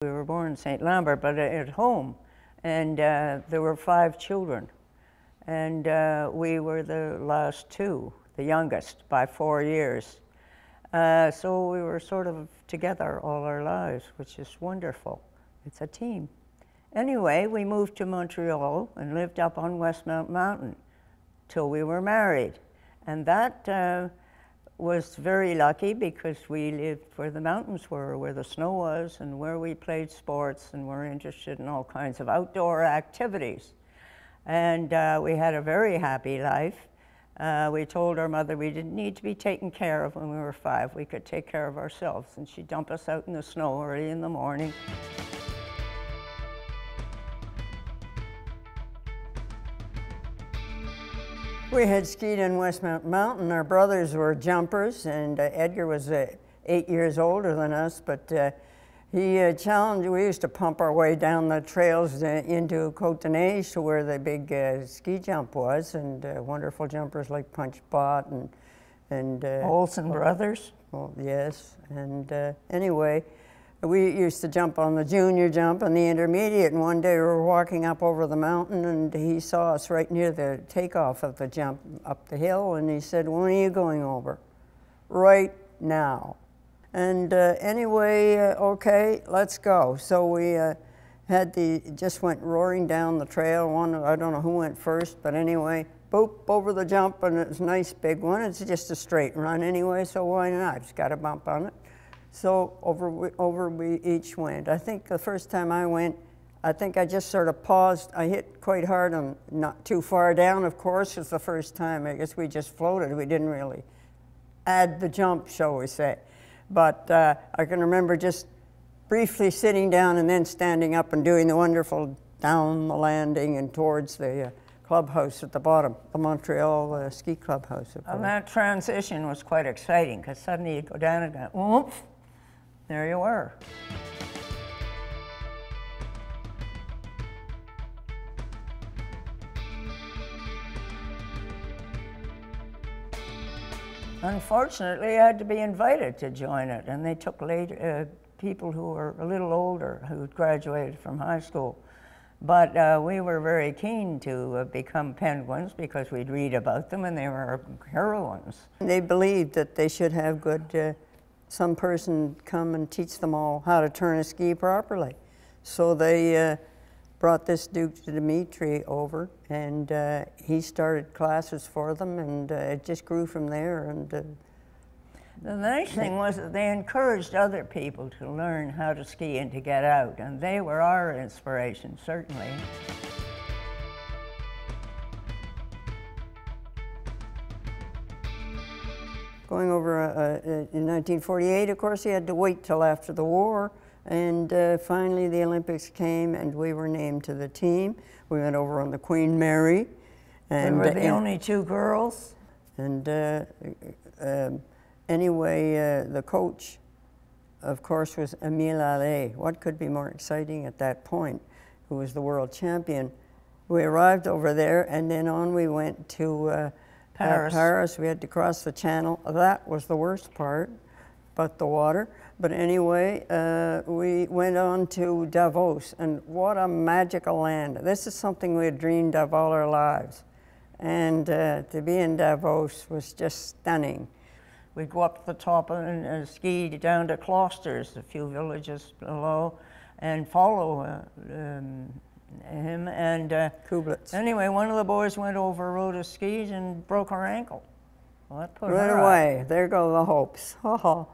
We were born in St. Lambert, but at home, and there were 5 children, and we were the last 2, the youngest by 4 years. So we were sort of together all our lives, which is wonderful. It's a team. Anyway, we moved to Montreal and lived up on Westmount Mountain till we were married. And that was very lucky because we lived where the mountains were, where the snow was, and where we played sports and were interested in all kinds of outdoor activities. And we had a very happy life. We told our mother we didn't need to be taken care of when we were 5. We could take care of ourselves, and she'd dump us out in the snow early in the morning. We had skied in Westmount Mountain. Our brothers were jumpers, and Edgar was 8 years older than us, but he challenged. We used to pump our way down the trails into Côte de Neige to where the big ski jump was, and wonderful jumpers like Punch Bott and Olsen brothers. Oh, yes, and anyway, we used to jump on the junior jump and the intermediate, and one day we were walking up over the mountain, and he saw us right near the takeoff of the jump up the hill, and he said, "When are you going over?" "Right now." And anyway, okay, let's go. So we just went roaring down the trail. I don't know who went first, but anyway, boop, over the jump, and it's a nice big one. It's just a straight run anyway, so why not? Just got a bump on it. So over we each went. I think the first time I went, I think I just sort of paused. I hit quite hard and not too far down, of course. It's the first time. I guess we just floated. We didn't really add the jump, shall we say. But I can remember just briefly sitting down and then standing up and doing the wonderful down the landing and towards the clubhouse at the bottom, the Montreal ski clubhouse. And that transition was quite exciting because suddenly you'd go down and go, oomph, there you were. Unfortunately, I had to be invited to join it, and they took people who were a little older, who had graduated from high school. But we were very keen to become penguins because we'd read about them, and they were heroines. They believed that they should have some person come and teach them all how to turn a ski properly. So they brought this Duke Dimitri over, and he started classes for them, and it just grew from there. And the nice thing was that they encouraged other people to learn how to ski and to get out, and they were our inspiration, certainly. Going over in 1948, of course, he had to wait till after the war, and finally the Olympics came, and we were named to the team. We went over on the Queen Mary. And we were the only 2 girls. And anyway, the coach, of course, was Émile Allais. What could be more exciting at that point, who was the world champion? We arrived over there, and then on we went to Paris. We had to cross the channel. That was the worst part, but the water. But anyway, we went on to Davos, and what a magical land. This is something we had dreamed of all our lives. And to be in Davos was just stunning. We'd go up to the top and ski down to Closters, a few villages below, and follow him. And Kublitz. Anyway, one of the boys went over, rode his skis, and broke her ankle. Well, that put her away. There go the hopes. Oh.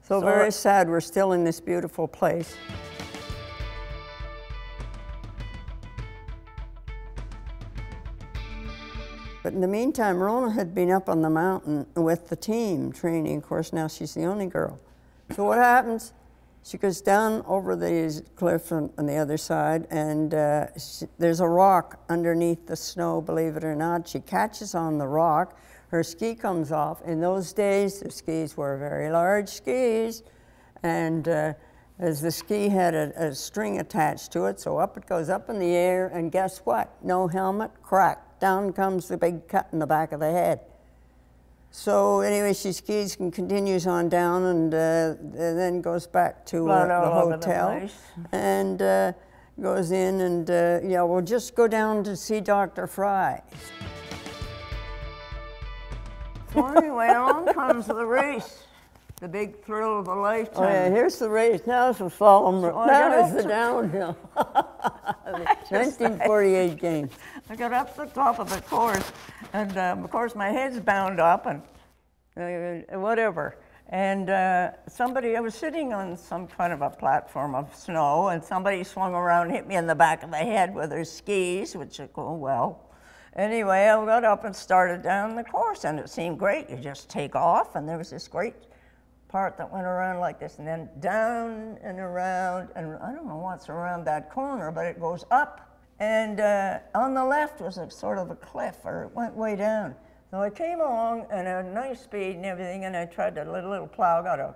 So very sad we're still in this beautiful place. But in the meantime, Rona had been up on the mountain with the team training. Of course, now she's the only girl. So what happens? She goes down over the cliff on the other side, and there's a rock underneath the snow, believe it or not. She catches on the rock. Her ski comes off. In those days, the skis were very large skis, and as the ski had a string attached to it, so up it goes up in the air, and guess what? No helmet, crack. Down comes the big cut in the back of the head. So anyway, she skis and continues on down, and then goes back to the hotel, and goes in, and yeah, we'll just go down to see Dr. Fry. So anyway, along comes the race, the big thrill of a lifetime. Oh yeah, here's the race. Now it's the slalom. Now it's the downhill. 1948 games. I got up to the top of the course, and of course my head's bound up and whatever. And I was sitting on some kind of a platform of snow, and somebody swung around and hit me in the back of the head with their skis, which would go well. Anyway, I got up and started down the course, and it seemed great. You just take off, and there was this great part that went around like this, and then down and around, and I don't know what's around that corner, but it goes up. And on the left was a sort of a cliff, or it went way down. So I came along and a nice speed and everything, and I tried to little plow,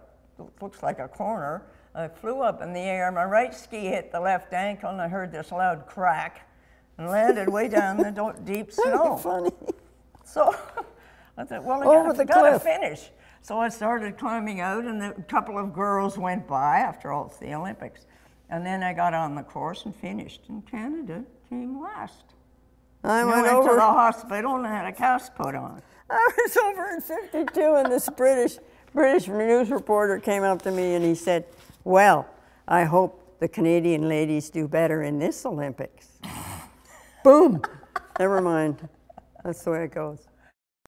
looks like a corner. I flew up in the air, my right ski hit the left ankle, and I heard this loud crack, and landed way down the deep snow. Funny. So I thought, well, I gotta finish. So I started climbing out, and a couple of girls went by, after all, it's the Olympics. And then I got on the course and finished, and Canada came last. I went to the hospital and had a cast put on. I was over in 52, and this British news reporter came up to me and he said, well, I hope the Canadian ladies do better in this Olympics. Boom. Never mind. That's the way it goes.